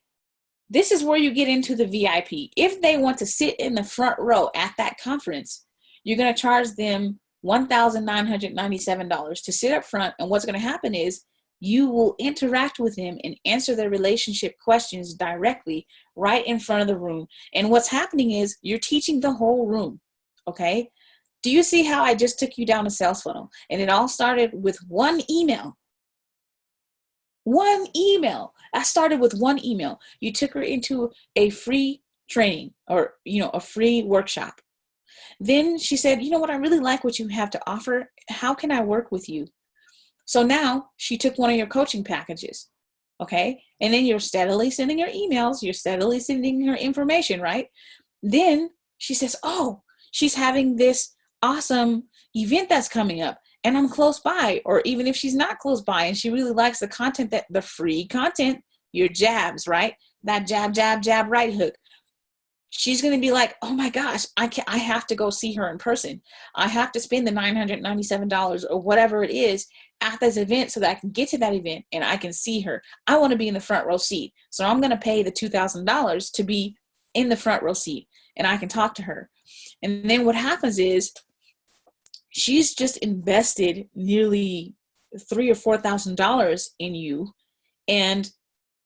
This is where you get into the VIP. If they want to sit in the front row at that conference, you're going to charge them $1,997 to sit up front. And what's going to happen is you will interact with them and answer their relationship questions directly right in front of the room. And what's happening is you're teaching the whole room, okay? Do you see how I just took you down a sales funnel? And it all started with one email. One email. I started with one email. You took her into a free training, or, a free workshop. Then she said, you know what, I really like what you have to offer. How can I work with you? So now she took one of your coaching packages. Okay. And then you're steadily sending her emails. You're steadily sending her information, right? Then she says, oh, she's having this awesome event that's coming up and I'm close by. Or even if she's not close by and she really likes the content, the free content, your jabs, right? That jab, jab, jab, right hook. she's going to be like, oh my gosh, I have to go see her in person. I have to spend the $997 or whatever it is at this event so that I can get to that event and I can see her. I want to be in the front row seat. So I'm going to pay the $2,000 to be in the front row seat and I can talk to her. And then what happens is she's just invested nearly $3,000 or $4,000 in you. And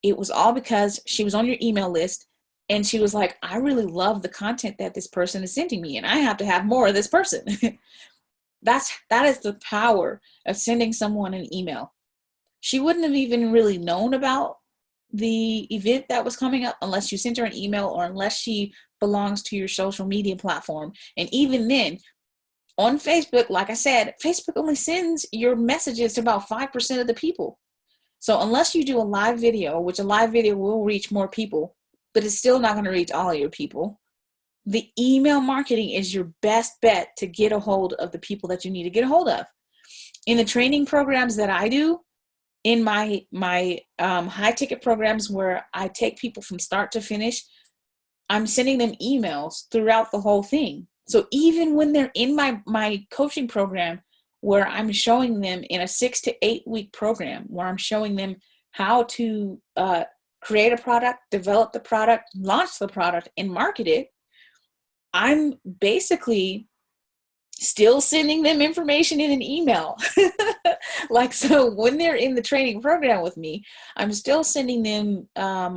it was all because she was on your email list. And she was like, I really love the content that this person is sending me, and I have to have more of this person. That is the power of sending someone an email. She wouldn't have even really known about the event that was coming up unless you sent her an email or unless she belongs to your social media platform. And even then, on Facebook, like I said, Facebook only sends your messages to about 5% of the people. So unless you do a live video, which a live video will reach more people, but it's still not going to reach all your people, the email marketing is your best bet to get a hold of the people that you need to get a hold of. In the training programs that I do, in my high ticket programs where I take people from start to finish, I'm sending them emails throughout the whole thing. So even when they're in my coaching program, where I'm showing them in a 6 to 8 week program, where I'm showing them how to create a product, develop the product, launch the product, and market it, I'm basically still sending them information in an email. Like, so when they're in the training program with me, I'm still sending them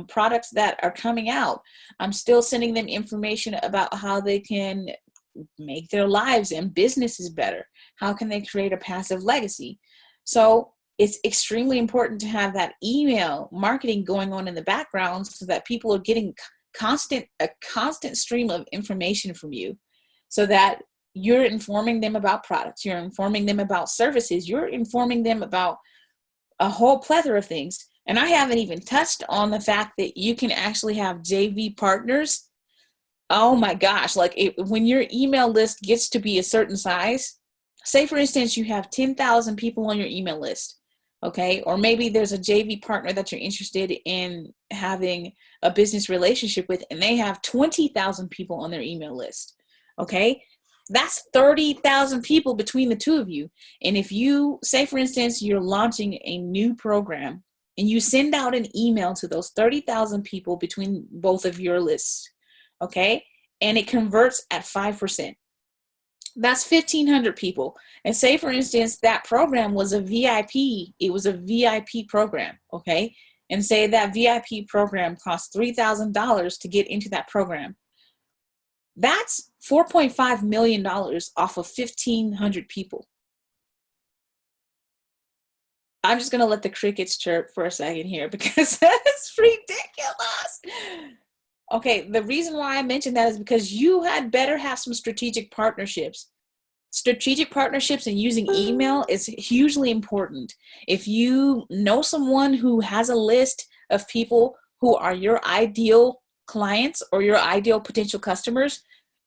products that are coming out. I'm still sending them information about how they can make their lives and businesses better. How can they create a passive legacy? So it's extremely important to have that email marketing going on in the background so that people are getting a constant stream of information from you, so that you're informing them about products, you're informing them about services, you're informing them about a whole plethora of things. And I haven't even touched on the fact that you can actually have JV partners. Oh my gosh, like when your email list gets to be a certain size, say for instance, you have 10,000 people on your email list, okay? Or maybe there's a JV partner that you're interested in having a business relationship with, and they have 20,000 people on their email list, okay? That's 30,000 people between the two of you. And if you, say for instance, you're launching a new program and you send out an email to those 30,000 people between both of your lists, okay? And it converts at 5%. That's 1,500 people. And say, for instance, that program was a VIP. It was a VIP program, okay? And say that VIP program cost $3,000 to get into that program. That's $4.5 million off of 1,500 people. I'm just going to let the crickets chirp for a second here because that's ridiculous. Okay, the reason why I mentioned that is because you had better have some strategic partnerships. Strategic partnerships and using email is hugely important. If you know someone who has a list of people who are your ideal clients or your ideal potential customers,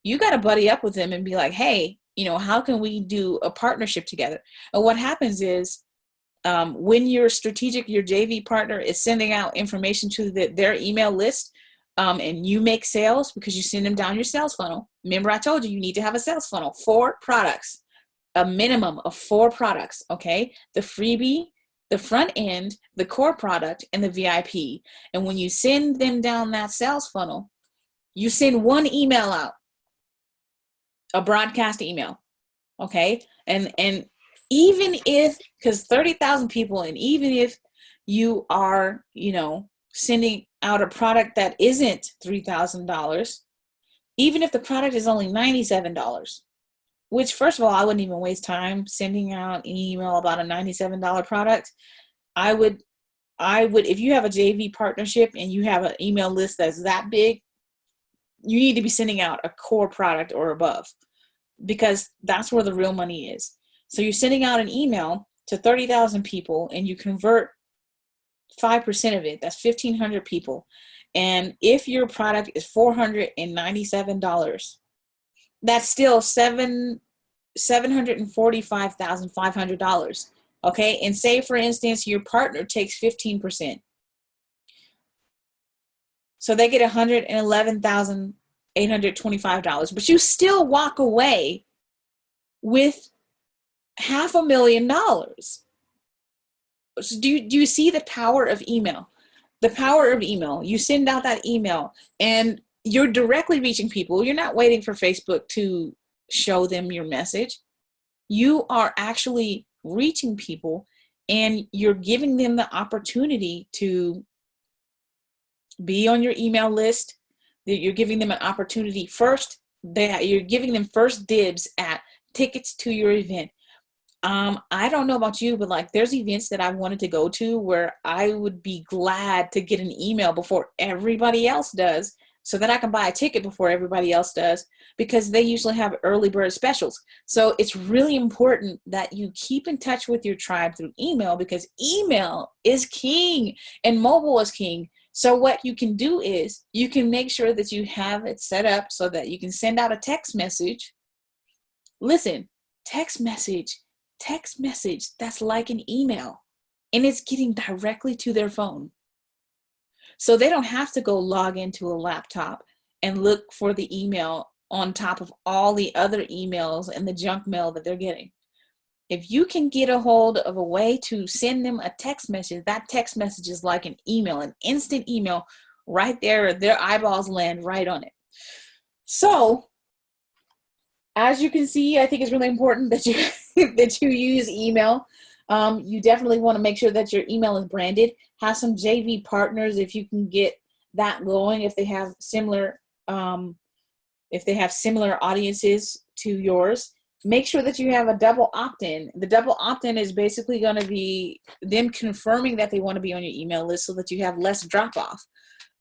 you got to buddy up with them and be like, hey, how can we do a partnership together? And what happens is when your JV partner is sending out information to their email list, and you make sales because you send them down your sales funnel. Remember, I told you need to have a sales funnel, 4 products, a minimum of 4 products, okay? The freebie, the front end, the core product, and the VIP. And when you send them down that sales funnel, you send one email out, a broadcast email, okay? And even if, because 30,000 people, and even if you are, sending out a product that isn't $3,000, even if the product is only $97, which first of all, I wouldn't even waste time sending out an email about a $97 product. I would, if you have a JV partnership and you have an email list that's that big, you need to be sending out a core product or above, because that's where the real money is. So you're sending out an email to 30,000 people and you convert 5% of it, that's 1,500 people. And if your product is $497, that's still $745,500. Okay. And say, for instance, your partner takes 15%. So they get $111,000 $825, but you still walk away with $500,000. So do you see the power of email? The power of email. You send out that email and you're directly reaching people. You're not waiting for Facebook to show them your message. You are actually reaching people and you're giving them the opportunity to be on your email list. You're giving them an opportunity first. You're giving them first dibs at tickets to your event. I don't know about you, but like there's events that I wanted to go to where I would be glad to get an email before everybody else does so that I can buy a ticket before everybody else does, because they usually have early bird specials. So it's really important that you keep in touch with your tribe through email, because email is king and mobile is king. So what you can do is you can make sure that you have it set up so that you can send out a text message. Listen, text message, that's like an email, and it's getting directly to their phone. So they don't have to go log into a laptop and look for the email on top of all the other emails and the junk mail that they're getting. If you can get a hold of a way to send them a text message, that text message is like an email, an instant email right there. Their eyeballs land right on it. So as you can see, I think it's really important that you that you use email. You definitely want to make sure that your email is branded. Have some JV partners if you can get that going. If they have similar audiences to yours, make sure that you have a double opt-in. The double opt-in is basically going to be them confirming that they want to be on your email list so that you have less drop-off.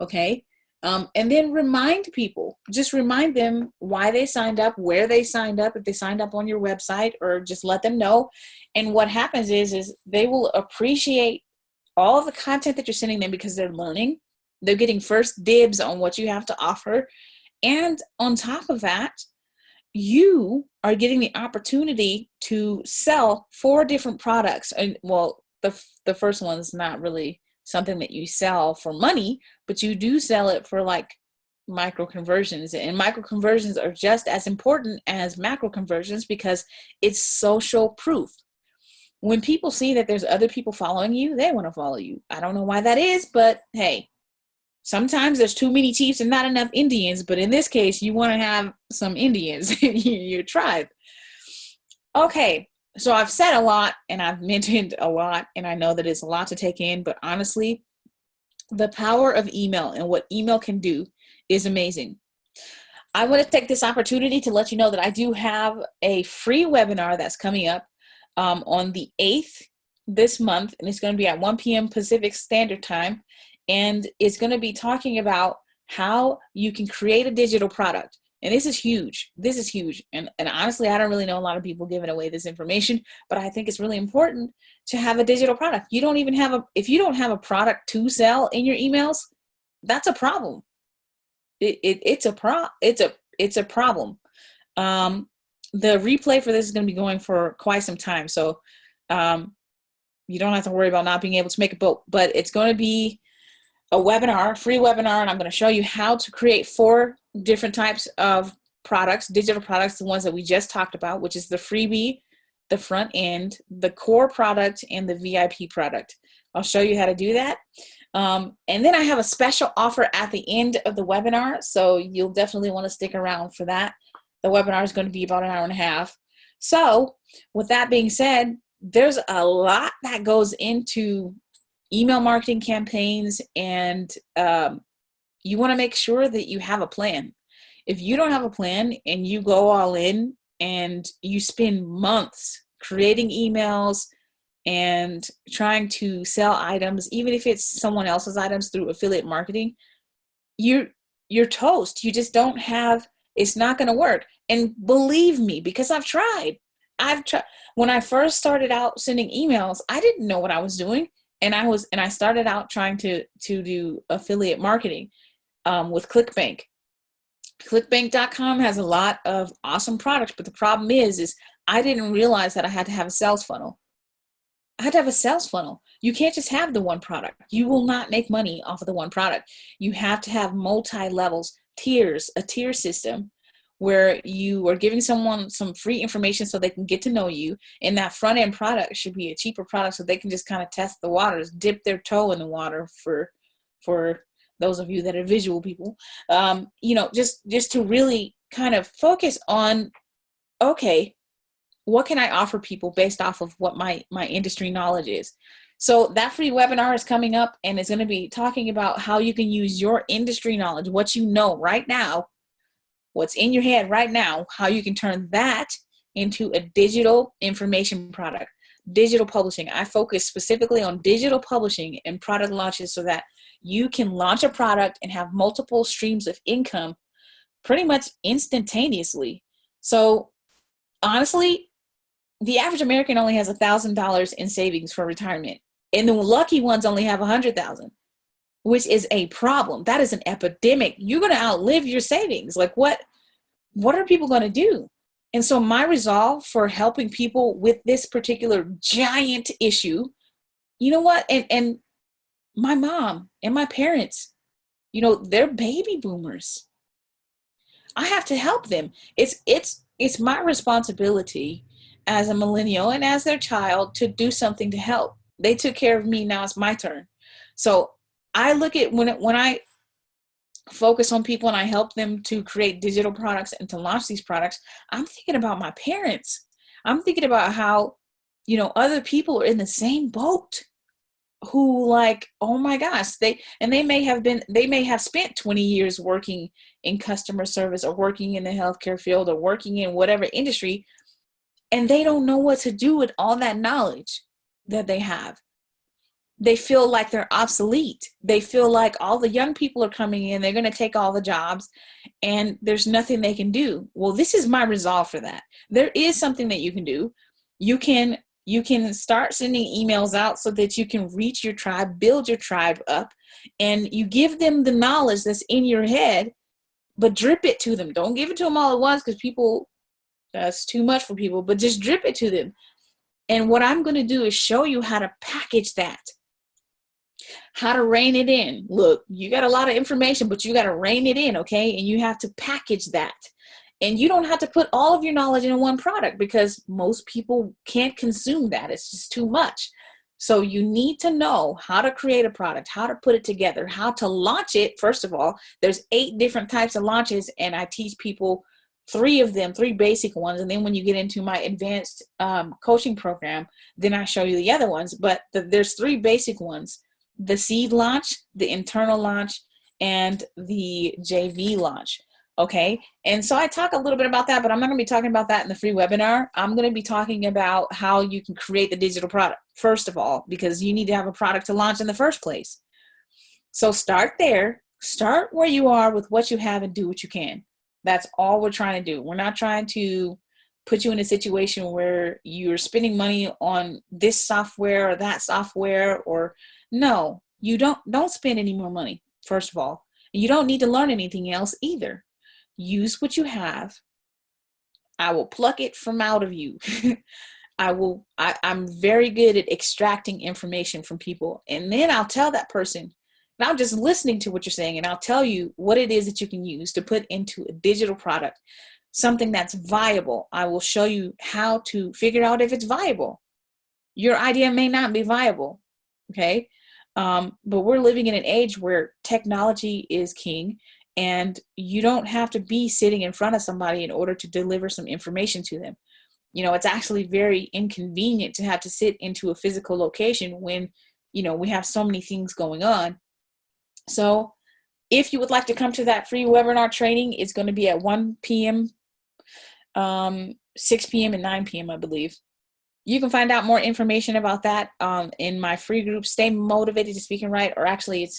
Okay. And then remind people, just remind them why they signed up, where they signed up, if they signed up on your website, or just let them know. And what happens is they will appreciate all of the content that you're sending them because they're learning. They're getting first dibs on what you have to offer. And on top of that, you are getting the opportunity to sell 4 different products. And well, the first one's not really something that you sell for money, but you do sell it for like micro conversions, and micro conversions are just as important as macro conversions because it's social proof. When people see that there's other people following you, they want to follow you. I don't know why that is, but hey, sometimes there's too many chiefs and not enough Indians, but in this case, you want to have some Indians in your tribe. Okay. So I've said a lot and I've mentioned a lot, and I know that it's a lot to take in, but honestly, the power of email and what email can do is amazing. I want to take this opportunity to let you know that I do have a free webinar that's coming up on the 8th this month, and it's going to be at 1 p.m. Pacific Standard Time, and it's going to be talking about how you can create a digital product. And this is huge. This is huge. And honestly, I don't really know a lot of people giving away this information, but I think it's really important to have a digital product. You don't even have if you don't have a product to sell in your emails, that's a problem. It's a problem. The replay for this is going to be going for quite some time. So you don't have to worry about not being able to make it, but it's going to be a webinar, free webinar, and I'm going to show you how to create 4 different types of products, digital products, the ones that we just talked about, which is the freebie, the front end, the core product, and the VIP product. I'll show you how to do that. And then I have a special offer at the end of the webinar, so you'll definitely want to stick around for that. The webinar is going to be about an hour and a half. So with that being said, there's a lot that goes into email marketing campaigns, and you want to make sure that you have a plan. If you don't have a plan and you go all in and you spend months creating emails and trying to sell items, even if it's someone else's items through affiliate marketing, you're toast. You just don't have, it's not going to work. And believe me, because I've tried. When I first started out sending emails, I didn't know what I was doing. And I started out trying to do affiliate marketing with ClickBank. ClickBank.com has a lot of awesome products, but the problem is I didn't realize that I had to have a sales funnel. I had to have a sales funnel. You can't just have the one product. You will not make money off of the one product. You have to have multi-levels tiers, a tier system where you are giving someone some free information so they can get to know you. And that front end product should be a cheaper product so they can just kind of test the waters, dip their toe in the water for those of you that are visual people, just to really kind of focus on, okay, what can I offer people based off of what my industry knowledge is? So that free webinar is coming up, and it's going to be talking about how you can use your industry knowledge, what you know right now, what's in your head right now, how you can turn that into a digital information product, digital publishing. I focus specifically on digital publishing and product launches so that you can launch a product and have multiple streams of income pretty much instantaneously. So honestly, the average American only has $1,000 in savings for retirement, and the lucky ones only have 100,000, which is a problem. That is an epidemic. You're going to outlive your savings. Like what are people going to do? And so my resolve for helping people with this particular giant issue, you know what? And my mom and my parents, they're baby boomers. I have to help them. It's my responsibility as a millennial and as their child to do something to help. They took care of me. Now it's my turn. So I look at when I focus on people and I help them to create digital products and to launch these products, I'm thinking about my parents. I'm thinking about how, other people are in the same boat who oh my gosh, they may have spent 20 years working in customer service or working in the healthcare field or working in whatever industry, and they don't know what to do with all that knowledge that they have. They feel like they're obsolete. They feel like all the young people are coming in, they're going to take all the jobs, and there's nothing they can do. Well, this is my resolve for that. There is something that you can do. You can start sending emails out so that you can reach your tribe, build your tribe up, and you give them the knowledge that's in your head, but drip it to them. Don't give it to them all at once because that's too much for people, but just drip it to them. And what I'm going to do is show you how to package that, how to rein it in. Look, you got a lot of information, but you got to rein it in, okay? And you have to package that. And you don't have to put all of your knowledge in one product because most people can't consume that. It's just too much. So you need to know how to create a product, how to put it together, how to launch it. First of all, there's 8 different types of launches, and I teach people 3 of them, 3 basic ones. And then when you get into my advanced coaching program, then I show you the other ones. But there's 3 basic ones: the seed launch, the internal launch, and the JV launch. Okay. And so I talk a little bit about that, but I'm not going to be talking about that in the free webinar. I'm going to be talking about how you can create the digital product, first of all, because you need to have a product to launch in the first place. So start there, start where you are with what you have and do what you can. That's all we're trying to do. We're not trying to put you in a situation where you're spending money on this software or that software, or no, you don't spend any more money, first of all. And you don't need to learn anything else either. Use what you have. I will pluck it from out of you. I'm very good at extracting information from people. And then I'll tell that person, and I'm just listening to what you're saying, and I'll tell you what it is that you can use to put into a digital product, something that's viable. I will show you how to figure out if it's viable. Your idea may not be viable, okay? But we're living in an age where technology is king, and you don't have to be sitting in front of somebody in order to deliver some information to them. It's actually very inconvenient to have to sit into a physical location when, we have so many things going on. So if you would like to come to that free webinar training, it's going to be at 1 p.m., 6 p.m., and 9 p.m., I believe. You can find out more information about that in my free group, Stay Motivated to Speak and Write, or actually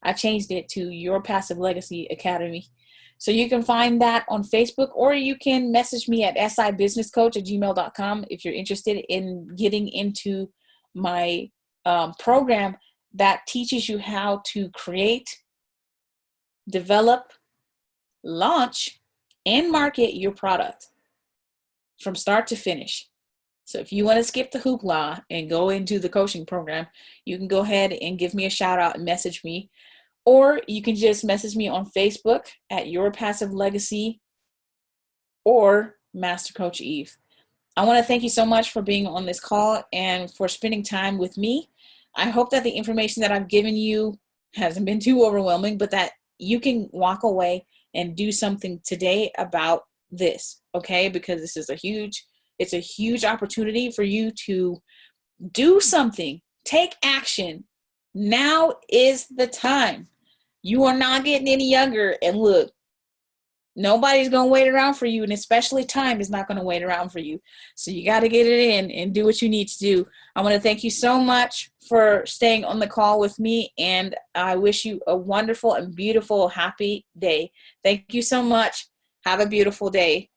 I changed it to Your Passive Legacy Academy. So you can find that on Facebook, or you can message me at sibusinesscoach@gmail.com if you're interested in getting into my program that teaches you how to create, develop, launch, and market your product from start to finish. So if you want to skip the hoopla and go into the coaching program, you can go ahead and give me a shout out and message me. or you can just message me on Facebook at Your Passive Legacy or Master Coach Eve. I want to thank you so much for being on this call and for spending time with me. I hope that the information that I've given you hasn't been too overwhelming, but that you can walk away and do something today about this, okay? Because this is it's a huge opportunity for you to do something, take action. Now is the time. You are not getting any younger, and look, nobody's going to wait around for you, and especially time is not going to wait around for you. So you got to get it in and do what you need to do. I want to thank you so much for staying on the call with me, and I wish you a wonderful and beautiful, happy day. Thank you so much. Have a beautiful day.